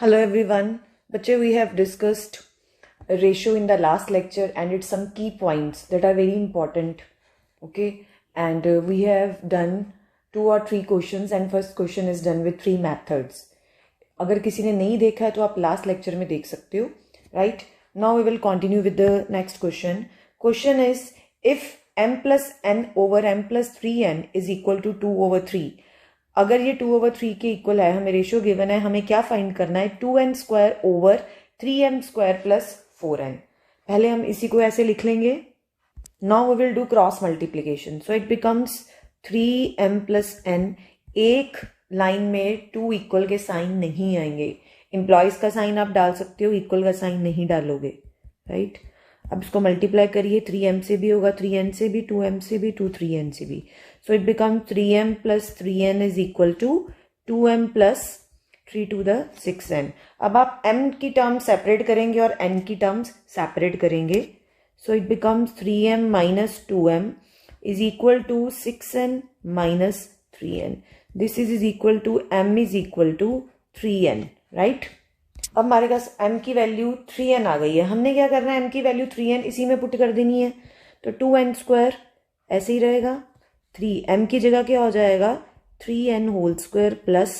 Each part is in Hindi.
Hello everyone. Bache, we have discussed a ratio in the last lecture and it's some key points that are very important. Okay. And we have done 2 or 3 questions and first question is done with 3 methods. अगर किसी ने नहीं देखा है तो आप लास्ट लेक्चर में देख सकते हो. Right. Now we will continue with the next question. Question is if m plus n over m plus 3n is equal to 2 over 3. अगर ये 2 over 3 के इक्वल है, हमें रेशियो गिवन है, हमें क्या फाइंड करना है 2n square over 3m square plus 4n. पहले हम इसी को ऐसे लिख लेंगे. Now we will do cross multiplication. So it becomes 3m plus n. एक लाइन में 2 इक्वल के साइन नहीं आएंगे. एम्प्लॉयज का साइन आप डाल सकते हो, इक्वल का साइन नहीं डालोगे. राइट. अब इसको मल्टीप्लाई करिए. 3m से भी होगा, 3n से भी, 2m से भी, 3n से भी. So it becomes 3m plus 3n is equal to 2m plus 3 to the 6n. अब आप m की टर्म्स सेपरेट करेंगे और n की टर्म्स सेपरेट करेंगे. So it becomes 3m minus 2m is equal to 6n minus 3n. This is equal to m is equal to 3n. Right? अब हमारे पास m की वैल्यू 3n आ गई है. हमने क्या करना है, m की वैल्यू 3n इसी में पुट कर देनी है. तो 2n स्क्वायर ऐसे ही रहेगा. 3m की जगह क्या हो जाएगा 3n whole square plus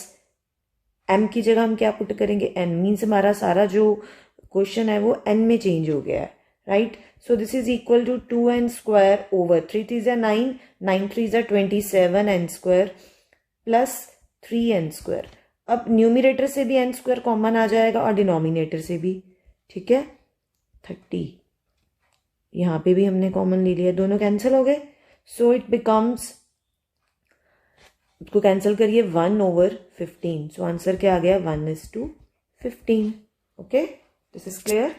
m की जगह हम क्या पुट करेंगे n. मीन्स हमारा सारा जो क्वेश्चन है वो n में चेंज हो गया है. Right. So this is equal to 2n square over 3 3 जा 9, 9 3 जा 27n square plus 3n square. अब न्यूमिरेटर से भी n स्क्वायर कॉमन आ जाएगा और डिनोमिनेटर से भी. ठीक है. 30 यहाँ पे भी हमने कॉमन ले लिया, दोनों कैंसिल हो गए. सो इट बिकम्स, इसको कैंसिल करिए 1 over 15. सो आंसर क्या आ गया 1:15. Okay, this is clear.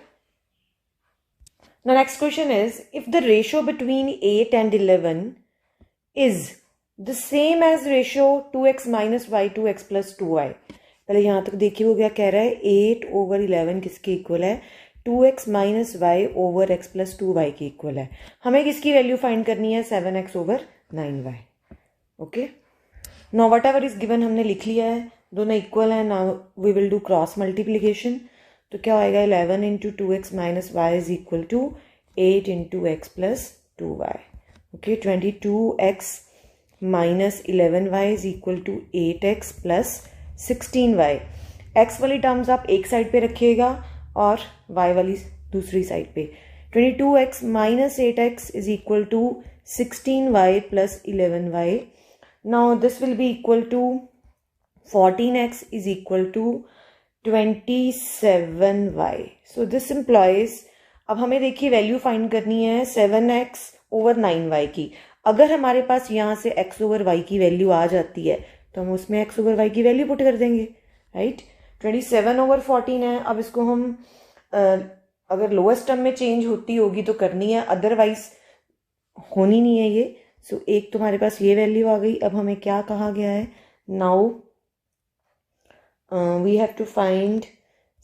Now next question is if the ratio between 8 and 11 is the same as ratio 2x minus y to x plus 2y. पहले यहाँ तक देखिए वो क्या कह रहा है 8 over 11 किसके इक्वल है 2x minus y over x plus 2y की इक्वल है. हमें किसकी वैल्यू फाइंड करनी है 7x over 9y. Okay. Now whatever is given हमने लिख लिया है, दोनों इक्वल है. Now we will do cross multiplication. तो क्या आएगा 11 into 2x minus y is equal to 8 into x plus 2y. Okay. 22x minus 11y is equal to 8x plus 16y. x वाली टर्म्स आप एक साइड पे रखिएगा और y वाली दूसरी साइड पे. 22x minus 8x is equal to 16y plus 11y. Now this will be equal to 14x is equal to 27y. So this implies, अब हमें देखिए वैल्यू फाइंड करनी है 7x ओवर 9y की. अगर हमारे पास यहाँ से x ओवर y की वैल्यू आ जाती है तो हम उसमें x ओवर y की वैल्यू पुट कर देंगे. राइट. 27 ओवर 14 है. अब इसको हम अगर लोएस्ट टर्म में चेंज होती होगी तो करनी है, अदरवाइज होनी नहीं है ये. सो एक तुम्हारे पास ये वैल्यू आ गई. अब हमें क्या कहा गया है, now we have to find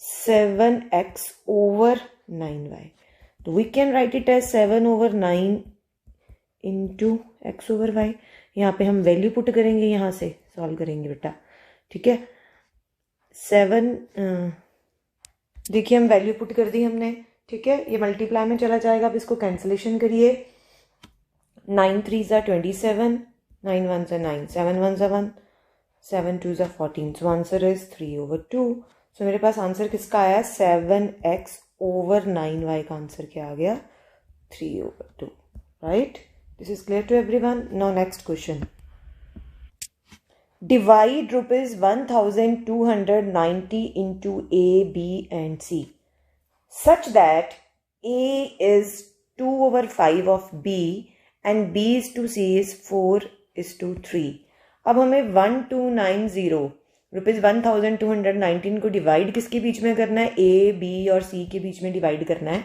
7x over 9y. तो we can write it as 7 over 9 into x over y. यहाँ पे हम वैल्यू पुट करेंगे, यहाँ से सॉल्व करेंगे बेटा. ठीक है. 7 देखिए हम वैल्यू पुट कर दी हमने. ठीक है. ये मल्टीप्लाई में चला जाएगा. अब इसको कैंसिलेशन करिए. 9 3 जा 27, 9 1 जा 9, 7 1 जा 1, 7 2 जा 14. So answer is 3 over 2. सो मेरे पास आंसर किसका आया 7x ओवर 9y का आंसर क्या आ गया 3 over 2. Right. This is clear to everyone. Now next question. Divide rupees 1290 into A, B and C such that A is 2 over 5 of B and B is to C is 4:3. अब हमें 1290 रुपीज 1219 को डिवाइड किसके बीच में करना है, A, B और C के बीच में डिवाइड करना है.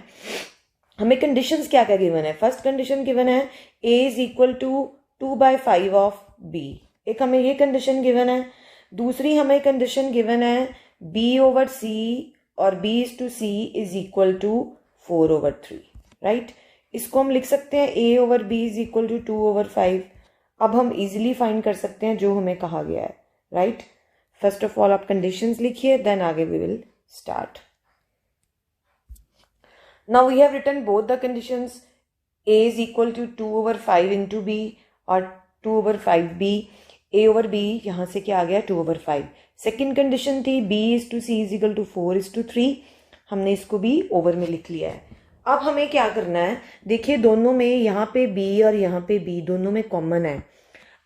हमें कंडीशंस क्या क्या गिवन है. फर्स्ट कंडीशन गिवन है A is equal to 2/5 of B. एक हमें ये कंडीशन गिवन है. दूसरी हमें कंडीशन गिवन है B ओवर C और B is to C is equal to 4/3. Right. इसको हम लिख सकते हैं A over B is equal to 2/5. अब हम इजीली फाइंड कर सकते हैं जो हमें कहा गया है. राइट. फर्स्ट ऑफ ऑल आप कंडीशंस लिखिए, देन आगे we will start. Now we have written both the conditions. a is equal to 2/5 into b और 2/5b. a/b यहाँ से क्या आ गया 2/5. सेकेंड कंडीशन थी b is to c is equal to 4:3. हमने इसको भी ओवर में लिख लिया है. अब हमें क्या करना है, देखिए दोनों में यहाँ पे b और यहाँ पे b दोनों में कॉमन है.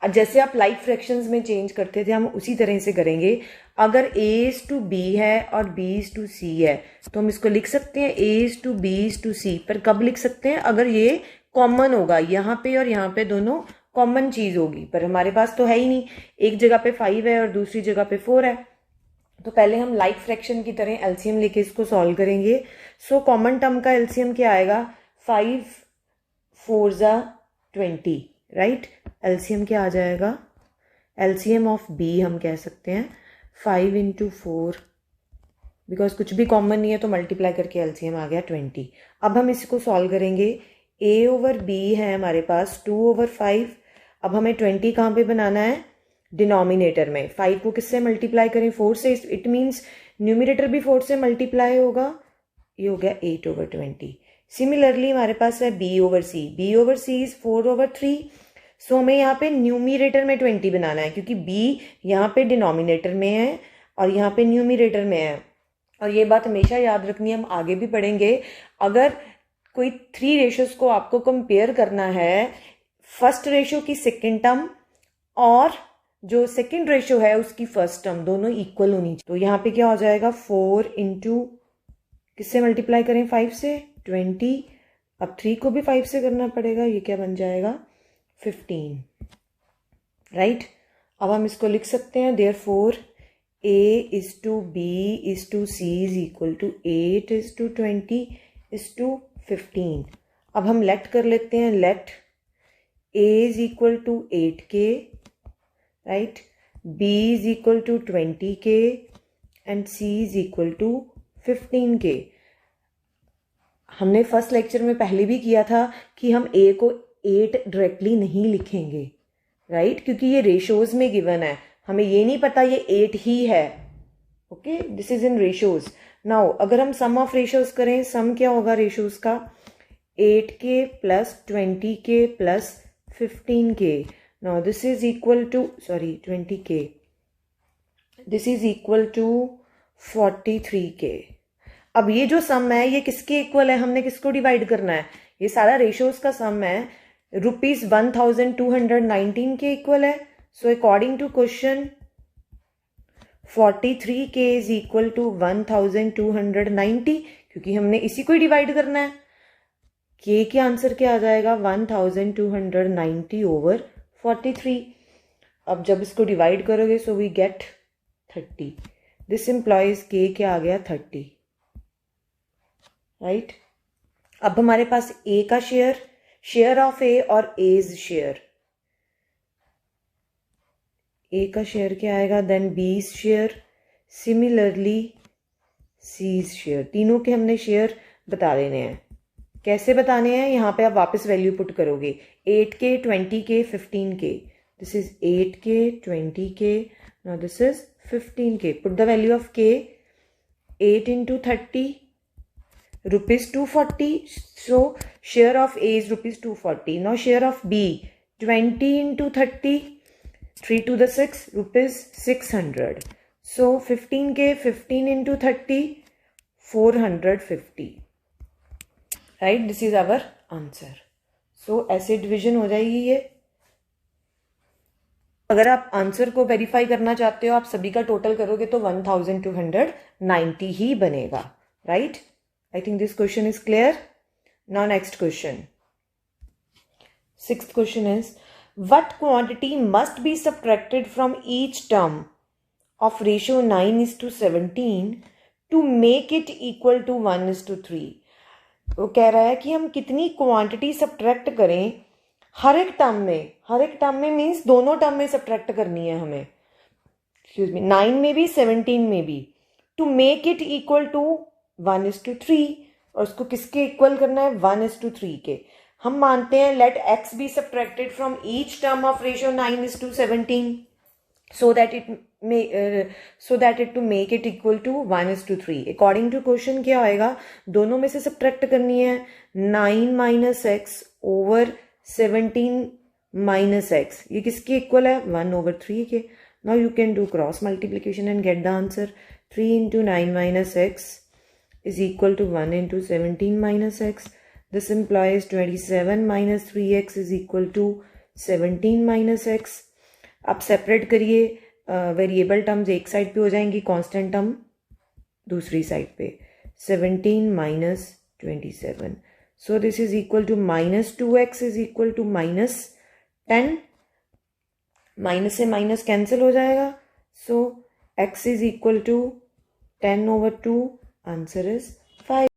जैसे आप लाइक फ्रैक्शंस में चेंज करते थे हम उसी तरह से करेंगे. अगर a is to b है और b is to c है तो हम इसको लिख सकते हैं a is to b is to c. पर कब लिख सकते हैं, अगर ये कॉमन होगा, यहाँ पे और यहाँ पे दोनों कॉमन चीज होगी. पर हमारे पास तो है ही नहीं, एक जगह पे 5 है और दूसरी जगह पे 4 है. तो पहले हम लाइक फ्रैक्शन की तरह एलसीएम लेके इसको सॉल्व करेंगे. सो कॉमन टर्म का एलसीएम क्या आएगा, 5 4 20, राइट. एलसीएम क्या आ जाएगा, एलसीएम ऑफ बी हम कह सकते हैं 5 into 4, बिकॉज कुछ भी कॉमन नहीं है तो मल्टीप्लाई करके एलसीएम आ गया 20. अब हम इसको सॉल्व करेंगे. a/b है हमारे पास 2/5. अब हमें 20 कहाँ पे बनाना है, डिनोमिनेटर में. 5 को किससे मल्टीप्लाई करें, 4 से. इट मीन्स न्यूमिनेटर भी 4 से मल्टीप्लाई होगा. ये हो गया 8/20. सिमिलरली हमारे पास है b/c. b/c is 4/3. सो हमें यहाँ पे न्यूमिनेटर में 20 बनाना है, क्योंकि b यहाँ पे डिनोमिनेटर में है और यहाँ पे न्यूमिनेटर में है. और ये बात हमेशा याद रखनी है, हम आगे भी पढ़ेंगे. अगर कोई 3 रेशियोज को आपको कंपेयर करना है, फर्स्ट रेशियो की सेकेंड टर्म और जो सेकेंड रेशियो है उसकी फर्स्ट टर्म दोनों इक्वल होनी चाहिए. तो यहाँ पे क्या हो जाएगा, 4 इंटू किससे मल्टीप्लाई करें, 5 से, 20. अब 3 को भी 5 से करना पड़ेगा. ये क्या बन जाएगा, 15, राइट. अब हम इसको लिख सकते हैं, therefore a is to b is to c is equal to 8 is to 20 is to 15. अब हम लेट कर लेते हैं, late a is equal to 8k, right, b is equal to 20k and c is equal to 15k. हमने फर्स्ट लेक्चर में पहले भी किया था कि हम a को 8 डायरेक्टली नहीं लिखेंगे, राइट, क्योंकि ये रेशोज में गिवन है, हमें ये नहीं पता ये 8 ही है. Okay, this is in ratios. Now अगर हम सम ऑफ रेशोज करें, सम क्या होगा रेशोज का, 8k plus 20k plus 15k. Now this is equal to 20k, this is equal to 43k. अब ये जो सम है ये किसके इक्वल है, हमने किसको डिवाइड करना है, ये सारा रेशोज का सम है, ₹1219 के इक्वल है. So according to question 43k is equal to 1290, क्योंकि हमने इसी को ही डिवाइड करना है. k के आंसर क्या आ जाएगा, 1290/43. अब जब इसको डिवाइड करोगे so we get 30. This implies k क्या आ गया 30, राइट. अब हमारे पास a का शेयर ऑफ a और a's शेयर, a का शेयर क्या आएगा, then b's share, similarly c's share. तीनों के हमने शेयर बता देने हैं. कैसे बताने हैं, यहाँ पे आप वापस वैल्यू पुट करोगे, 8k 20k 15k. This is 8k 20k, now this is 15k. Put the value of k, 8 into 30, ₹240. So share of A is ₹240. Now share of B, 20 into 30, 3 to the 6, ₹600. So 15k, 15 into 30, 450. Right? This is our answer. So ऐसे डिविजन हो जाएगी ये. अगर आप आंसर को वेरीफाई करना चाहते हो, आप सभी का टोटल करोगे तो 1290 ही बनेगा, right. I think this question is clear. Now next question. Sixth question is, what quantity must be subtracted from each term of ratio 9:17 to make it equal to 1:3? वो कह रहा है कि हम कितनी क्वांटिटी सब्ट्रैक्ट करें हर एक टर्म में. हर एक टर्म में मीन्स दोनों टर्म में सब्ट्रैक्ट करनी है हमें, एक्सक्यूज मी, 9 में भी 17 में भी, to make it equal to 1:3. और उसको किसके इक्वल करना है, 1:3 के. हम मानते हैं let x be subtracted from each term of ratio 9:17 so that it so that it to make it equal to 1:3. According to question क्या आएगा, दोनों में से सब्ट्रैक्ट करनी है. 9 minus x over 17 minus x, ये किसके इक्वल है? 1/3 के. Now you can do cross multiplication and get the answer. 3 into 9 minus x is equal to 1 into 17 minus x. This implies 27 minus 3x is equal to 17 minus x. अब सेपरेट करिए, वेरिएबल टर्म्स एक साइड पे हो जाएंगी, कांस्टेंट टर्म दूसरी साइड पे. 17 minus 27. So this is equal to minus 2x is equal to minus 10. Minus से माइनस कैंसिल हो जाएगा. सो x is equal to 10/2. Answer is 5.